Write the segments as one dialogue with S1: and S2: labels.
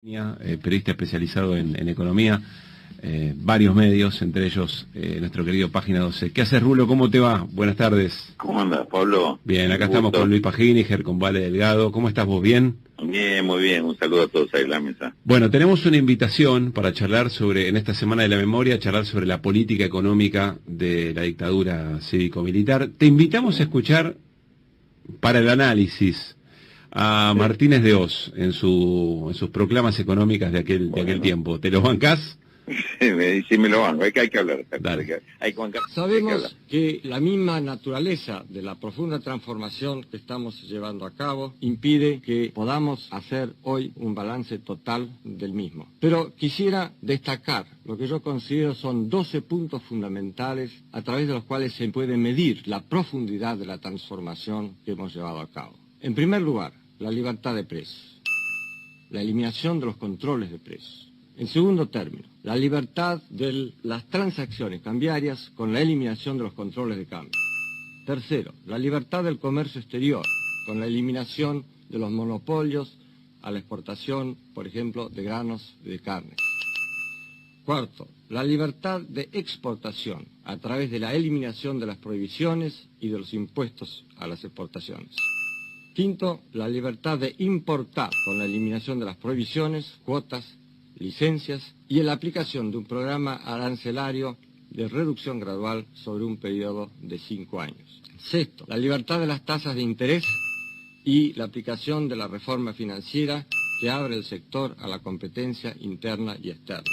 S1: Periodista especializado en economía, varios medios, entre ellos nuestro querido Página 12. ¿Qué haces, Rulo? ¿Cómo te va? Buenas tardes.
S2: ¿Cómo andas, Pablo?
S1: Bien, acá estamos con Luis Paginiger, con Vale Delgado. ¿Cómo estás vos? ¿Bien?
S2: Bien, muy bien. Un saludo a todos ahí en la mesa.
S1: Bueno, tenemos una invitación para charlar sobre, en esta Semana de la Memoria, charlar sobre la política económica de la dictadura cívico-militar. Te invitamos a escuchar para el análisis a Martínez de Oz en sus proclamas económicas de aquel tiempo. ¿Te los bancás?
S2: Sí, me lo banco, hay que hablar.
S1: Dale.
S3: Sabemos que la misma naturaleza de la profunda transformación que estamos llevando a cabo impide que podamos hacer hoy un balance total del mismo. Pero quisiera destacar lo que yo considero son 12 puntos fundamentales a través de los cuales se puede medir la profundidad de la transformación que hemos llevado a cabo. En primer lugar, la libertad de precios, la eliminación de los controles de precios. En segundo término, la libertad de las transacciones cambiarias con la eliminación de los controles de cambio. Tercero, la libertad del comercio exterior, con la eliminación de los monopolios a la exportación, por ejemplo, de granos y de carne. Cuarto, la libertad de exportación, a través de la eliminación de las prohibiciones y de los impuestos a las exportaciones. Quinto, la libertad de importar, con la eliminación de las prohibiciones, cuotas, licencias y la aplicación de un programa arancelario de reducción gradual sobre un periodo de 5 años. Sexto, la libertad de las tasas de interés y la aplicación de la reforma financiera que abre el sector a la competencia interna y externa.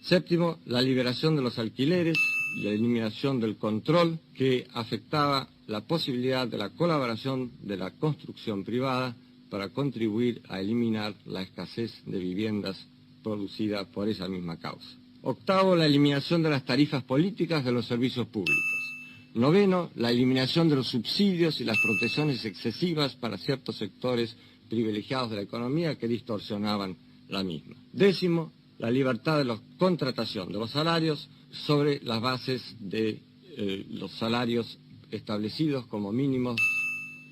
S3: Séptimo, la liberación de los alquileres y la eliminación del control que afectaba la posibilidad de la colaboración de la construcción privada para contribuir a eliminar la escasez de viviendas producida por esa misma causa. Octavo, la eliminación de las tarifas políticas de los servicios públicos. Noveno, la eliminación de los subsidios y las protecciones excesivas para ciertos sectores privilegiados de la economía que distorsionaban la misma. Décimo, la libertad de la contratación de los salarios sobre las bases de los salarios establecidos como mínimos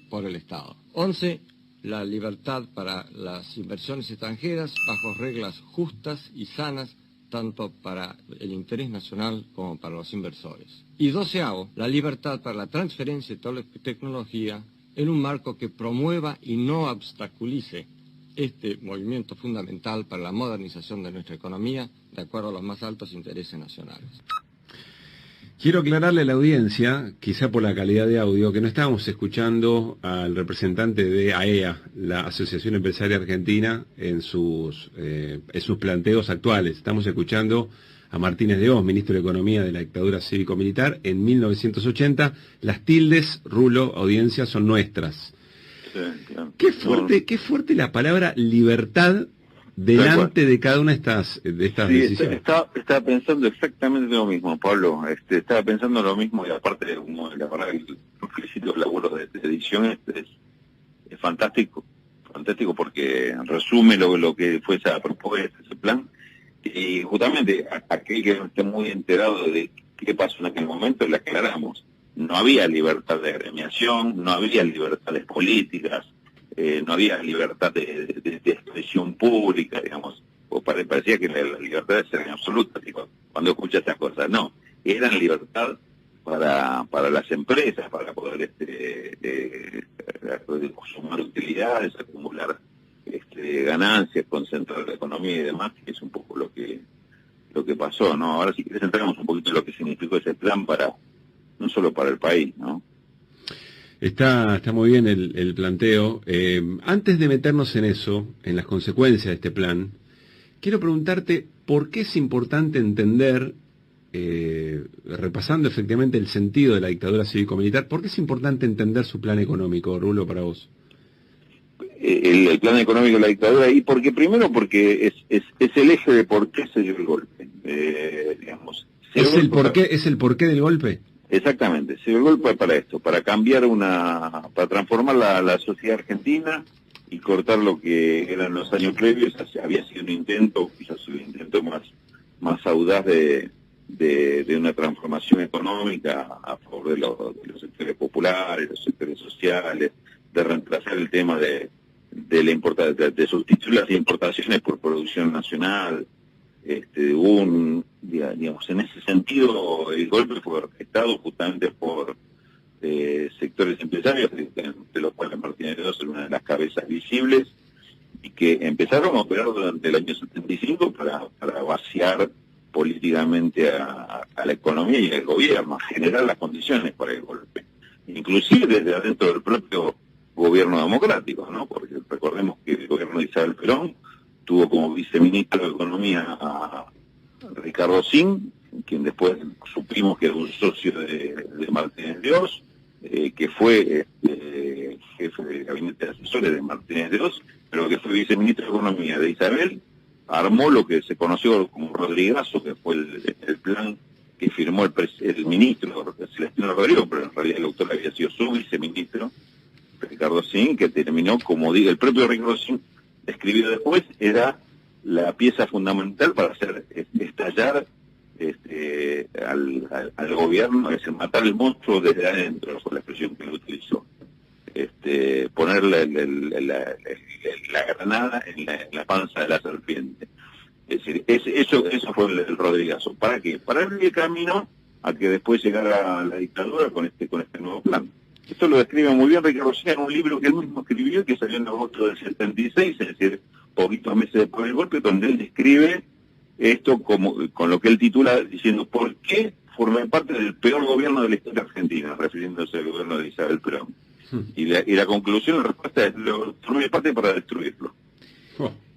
S3: por el Estado. 11. La libertad para las inversiones extranjeras bajo reglas justas y sanas, tanto para el interés nacional como para los inversores. Y 12avo, la libertad para la transferencia de tecnología en un marco que promueva y no obstaculice este movimiento fundamental para la modernización de nuestra economía de acuerdo a los más altos intereses nacionales.
S1: Quiero aclararle a la audiencia, quizá por la calidad de audio, que no estábamos escuchando al representante de AEA, la Asociación Empresaria Argentina, en sus planteos actuales. Estamos escuchando a Martínez de Oz, ministro de Economía de la dictadura cívico-militar, en 1980. Las tildes, Rulo, audiencia, son nuestras.
S2: Sí, claro.
S1: Qué fuerte la palabra libertad delante de cada una de estas decisiones.
S2: Estaba pensando exactamente lo mismo, Pablo. Estaba pensando lo mismo, y aparte, la verdad, los felicitos laburos de edición es fantástico porque resume lo que fue esa propuesta, ese plan, y justamente aquel que no esté muy enterado de qué pasó en aquel momento, le aclaramos. No había libertad de agremiación, no había libertades políticas, no había libertad de expresión pública, digamos, o parecía que las libertades eran absolutas cuando escucha estas cosas. No, eran libertad para las empresas, para poder sumar utilidades, acumular ganancias, concentrar la economía y demás, que es un poco lo que pasó, ¿no? Ahora si quieres entramos un poquito en lo que significó ese plan no solo para el país, ¿no?
S1: Está muy bien el planteo. Antes de meternos en eso, en las consecuencias de este plan, quiero preguntarte por qué es importante entender, repasando efectivamente el sentido de la dictadura cívico-militar, ¿por qué es importante entender su plan económico, Rulo, para vos?
S2: El plan económico de la dictadura, y porque es el eje de por qué se dio el golpe, digamos.
S1: ¿Es el porqué del golpe?
S2: Exactamente, se dio el golpe para esto, para cambiar para transformar la sociedad argentina y cortar lo que eran los años previos. Había sido un intento, quizás un intento más audaz de una transformación económica a favor de los sectores populares, los sectores sociales, de reemplazar el tema de de sustituir las importaciones por producción nacional. Digamos, en ese sentido, el golpe fue orquestado justamente por sectores empresarios, de los cuales Martínez de Oz era una de las cabezas visibles, y que empezaron a operar durante el año 75 para vaciar políticamente a la economía y al gobierno, a generar las condiciones para el golpe, inclusive desde adentro del propio gobierno democrático, ¿no? Porque recordemos que el gobierno de Isabel Perón tuvo como viceministro de Economía a Ricardo Sin, quien después supimos que era un socio de Martínez de Oz, que fue jefe de gabinete de asesores de Martínez de Oz, pero que fue viceministro de Economía de Isabel. Armó lo que se conoció como Rodrigazo, que fue el plan que firmó el ministro Celestino Rodrigo, pero en realidad el autor había sido su viceministro, Ricardo Sin, que terminó, como digo, el propio Ricardo Sin describió después, era la pieza fundamental para hacer estallar al gobierno, es decir, matar el monstruo desde adentro, fue la expresión que él utilizó. Poner la granada en la panza de la serpiente. Es decir, eso fue el Rodrigazo. ¿Para qué? Para abrir el camino a que después llegara la dictadura con este nuevo plan. Esto lo describe muy bien Ricardo Sin en un libro que él mismo escribió, que salió en agosto del 76, es decir, poquitos meses después del golpe, donde él describe esto con lo que él titula diciendo ¿por qué formé parte del peor gobierno de la historia argentina?, refiriéndose al gobierno de Isabel Perón. Y la conclusión, la respuesta es formé parte para destruirlo.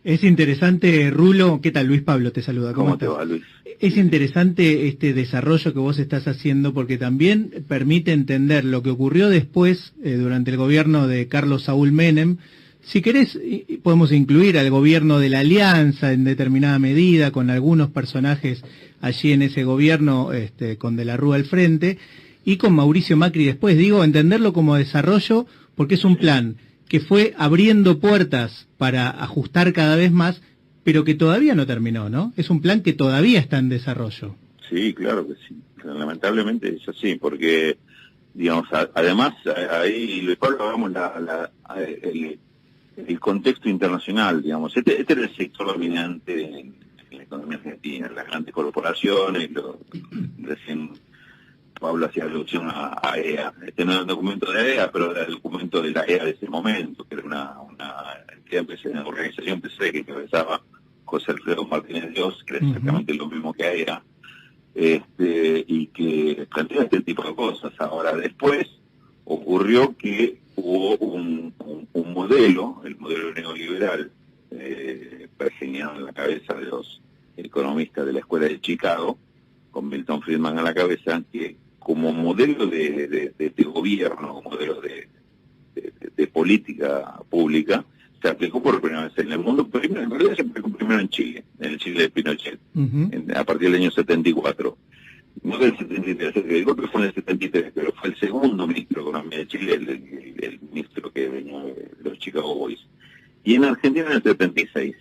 S4: Es interesante, Rulo. ¿Qué tal? Luis Pablo te saluda.
S2: ¿Cómo te va, Luis?
S4: Es interesante este desarrollo que vos estás haciendo, porque también permite entender lo que ocurrió después, durante el gobierno de Carlos Saúl Menem. Si querés, podemos incluir al gobierno de la Alianza en determinada medida, con algunos personajes allí en ese gobierno, con De la Rúa al frente, y con Mauricio Macri después. Digo, entenderlo como desarrollo, porque es un plan que fue abriendo puertas para ajustar cada vez más, pero que todavía no terminó, ¿no? Es un plan que todavía está en desarrollo.
S2: Sí, claro que sí. Lamentablemente es así, porque, digamos, además, ahí, Luis Pablo, hagamos el contexto internacional, digamos. Este era el sector dominante en la economía argentina, las grandes corporaciones, recién Pablo hacía alusión a EA. Este no era un documento de EA, pero era el documento de la EA de ese momento, que era una organización empresarial que encabezaba José Alfredo Martínez de Oz, que era exactamente lo mismo que EA, y que plantea este tipo de cosas. Ahora, después ocurrió que hubo un modelo, el modelo neoliberal, pergeñado en la cabeza de los economistas de la Escuela de Chicago, con Milton Friedman a la cabeza, que como modelo de gobierno, como modelo de política pública, se aplicó por primera vez en el mundo. Primero, en realidad se aplicó primero en Chile, en el Chile de Pinochet, a partir del año 74. No del 73, el golpe fue en el 73, pero fue el segundo ministro de Economía de Chile, el ministro que venía de los Chicago Boys. Y en Argentina en el 76.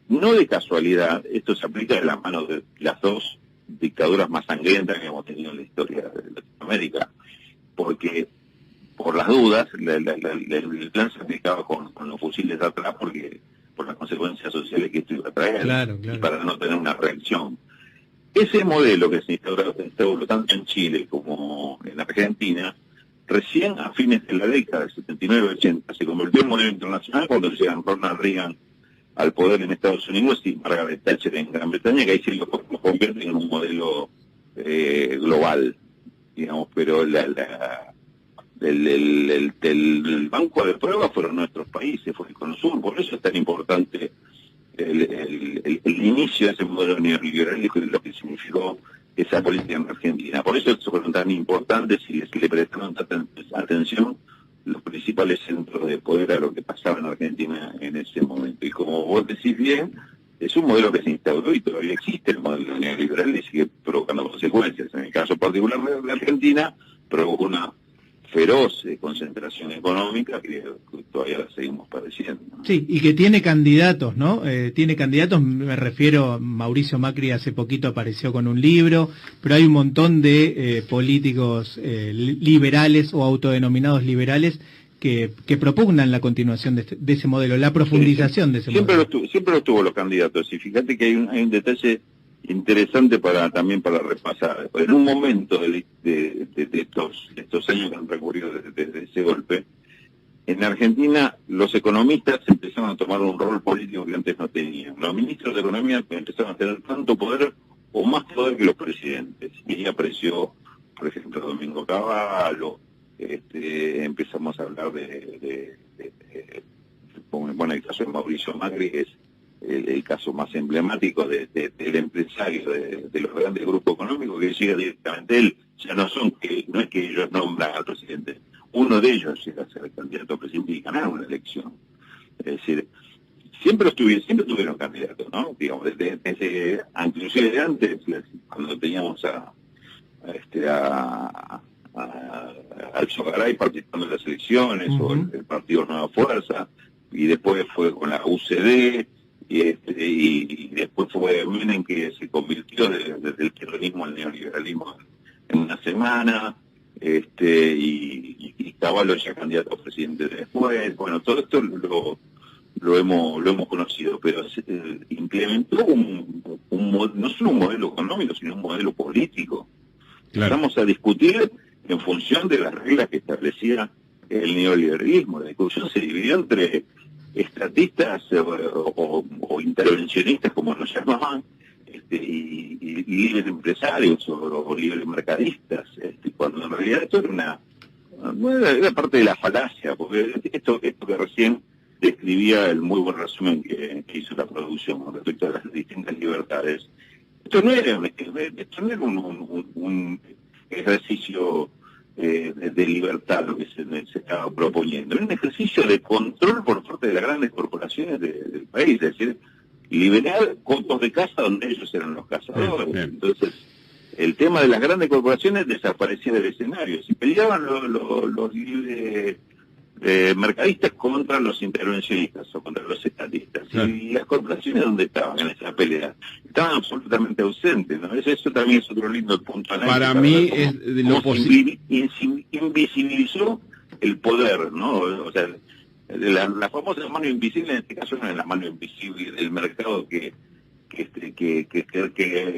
S2: No de casualidad, esto se aplica de la mano de las dos dictaduras más sangrientas que hemos tenido en la historia de Latinoamérica, porque por las dudas el plan se aplicaba con los fusiles atrás, porque por las consecuencias sociales que esto iba a traer, claro. Y para no tener una reacción. Ese modelo que se instauró tanto en Chile como en Argentina, recién a fines de la década del 79-80 se convirtió en modelo internacional cuando llegan Ronald Reagan al poder en Estados Unidos y Margaret Thatcher en Gran Bretaña, que ahí sí lo convierten en un modelo global, digamos, pero el banco de pruebas fueron nuestros países, fue el Consur. Por eso es tan importante el inicio de ese modelo neoliberal y lo que significó esa política en Argentina. Por eso fueron tan importantes y le prestaron tanta atención los principales centros de poder a lo que pasaba en Argentina en ese momento. Y como vos decís bien, es un modelo que se instauró y todavía existe el modelo neoliberal y sigue provocando consecuencias. En el caso particular de Argentina, provocó una feroz concentración económica que todavía la seguimos padeciendo, ¿no?
S4: Sí, y que tiene candidatos, ¿no? Tiene candidatos, me refiero, Mauricio Macri hace poquito apareció con un libro, pero hay un montón de políticos liberales o autodenominados liberales que propugnan la continuación de ese modelo, la profundización de ese modelo.
S2: Siempre lo tuvo los candidatos, y fíjate que hay un detalle interesante también para repasar. En un momento de estos años que han recurrido desde ese golpe, en Argentina los economistas empezaron a tomar un rol político que antes no tenían. Los ministros de Economía empezaron a tener tanto poder o más poder que los presidentes. Y apareció, por ejemplo, Domingo Cavallo, empezamos a hablar bueno, el caso de Mauricio Macri es el caso más emblemático del empresario de los grandes grupos económicos, que llega directamente él. Ya no es que ellos nombran al presidente, uno de ellos llega a ser el candidato a presidente y ganar una elección. Es decir, siempre tuvieron candidatos, ¿no? Digamos, desde inclusive de antes, cuando teníamos al Sogaray participando en las elecciones, o el Partido Nueva Fuerza, y después fue con la UCD, y después fue Menem, que se convirtió desde el peronismo al neoliberalismo en una semana, y Cavallo ya candidato a presidente después. Bueno, todo esto lo hemos conocido, pero implementó no solo un modelo económico, sino un modelo político. Claro. Vamos a discutir en función de las reglas que establecía el neoliberalismo. La discusión se dividió entre estatistas o intervencionistas, como nos llamaban, y libres empresarios o libres mercadistas, cuando en realidad esto era parte de la falacia, porque esto que recién describía el muy buen resumen que hizo la producción con respecto a las distintas libertades. Esto no era un ejercicio de libertad lo que se estaba proponiendo, era un ejercicio de control por parte de las grandes corporaciones del país, es decir, liberar cotos de casa donde ellos eran los cazadores. Entonces, el tema de las grandes corporaciones desaparecía del escenario. Si peleaban los libres mercadistas contra los intervencionistas o contra los estatistas. Claro. Y las corporaciones, ¿dónde estaban en esa pelea? Estaban absolutamente ausentes, ¿no? Eso también es otro lindo punto.
S1: Para mí es de lo posible.
S2: Invisibilizó el poder, ¿no? O sea, la famosa mano invisible, en este caso no es la mano invisible del mercado que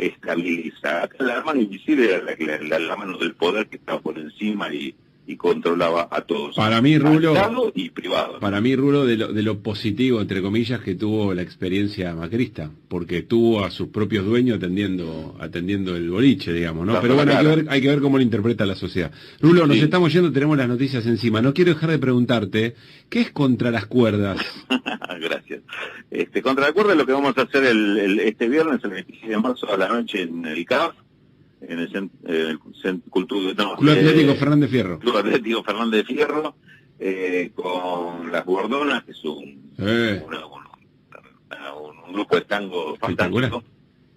S2: estabiliza. La mano invisible era la mano del poder que estaba por encima y controlaba a todos.
S1: Para mí, Rulo,
S2: Estado y privado.
S1: Para mí, Rulo, de lo positivo, entre comillas, que tuvo la experiencia macrista, porque tuvo a sus propios dueños atendiendo el boliche, digamos, ¿no? Pero bueno, hay que ver cómo lo interpreta la sociedad. Rulo, nos estamos yendo, tenemos las noticias encima. No quiero dejar de preguntarte, ¿qué es Contra las Cuerdas?
S2: Gracias. Contra las Cuerdas lo que vamos a hacer este viernes, el 26 de marzo a la noche en el CAF, en el Club
S1: Atlético Fernández Fierro.
S2: Club Atlético Fernández Fierro, con Las Gordonas, que es un grupo de tango fantástico,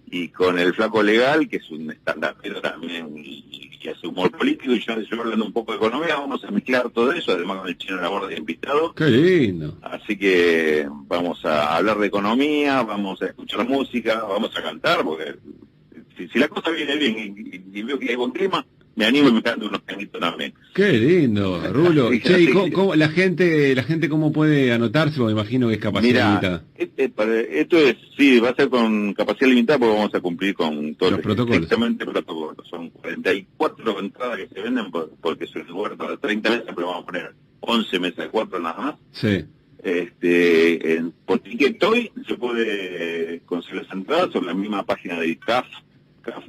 S2: y con el Flaco Legal, que es un stand-upero también y hace humor político, y yo hablando un poco de economía. Vamos a mezclar todo eso, además con el Chino Laborde de invitado.
S1: ¡Qué lindo!
S2: Así que vamos a hablar de economía, vamos a escuchar música, vamos a cantar, porque si la cosa viene bien y veo que hay buen clima, me animo y me canto unos canitos también.
S1: Qué lindo, Rulo. Che, ¿y cómo, la gente cómo puede anotarse? Porque imagino que es capacidad limitada.
S2: Esto va a ser con capacidad limitada, porque vamos a cumplir con todos
S1: los protocolos.
S2: Exactamente, protocolos. Son 44 entradas que se venden porque es un lugar para 30 mesas, pero vamos a poner 11 mesas de 4 nada más.
S1: Sí.
S2: Por Ticketoy se puede conseguir las entradas sobre la misma página de CAF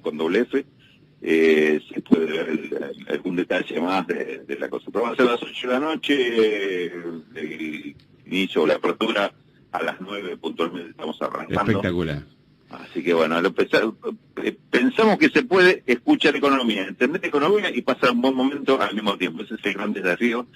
S2: con doble F. Se puede ver algún detalle más de la cosa. Pero va a ser a las 8 de la noche, el inicio o la apertura a las 9 puntualmente estamos arrancando.
S1: Espectacular.
S2: Así que bueno, pensamos que se puede escuchar economía, entender economía y pasar un buen momento al mismo tiempo. Ese es el gran desafío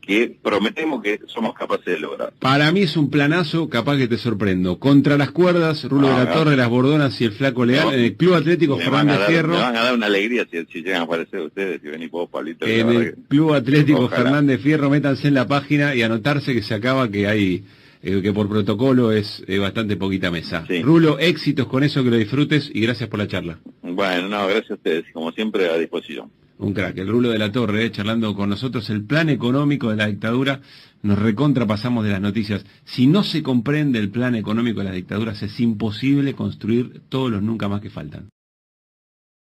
S2: que prometemos que somos capaces de lograr.
S1: Para mí es un planazo, capaz que te sorprendo. Contra las Cuerdas, Rulo de la Torre, Las Gordonas y el Flaco Leal, en el Club Atlético Fernández Fierro. Me
S2: van a dar una alegría si llegan a aparecer ustedes, si venís vos, Pablito.
S1: En el Club Atlético Fernández Fierro, métanse en la página y anotarse que se acaba, que hay, que por protocolo es bastante poquita mesa. Sí. Rulo, éxitos con eso, que lo disfrutes y gracias por la charla.
S2: Bueno, gracias a ustedes, como siempre, a disposición.
S1: Un crack, el Rulo de la Torre, charlando con nosotros. El plan económico de la dictadura, nos recontrapasamos de las noticias. Si no se comprende el plan económico de las dictaduras, es imposible construir todos los nunca más que faltan.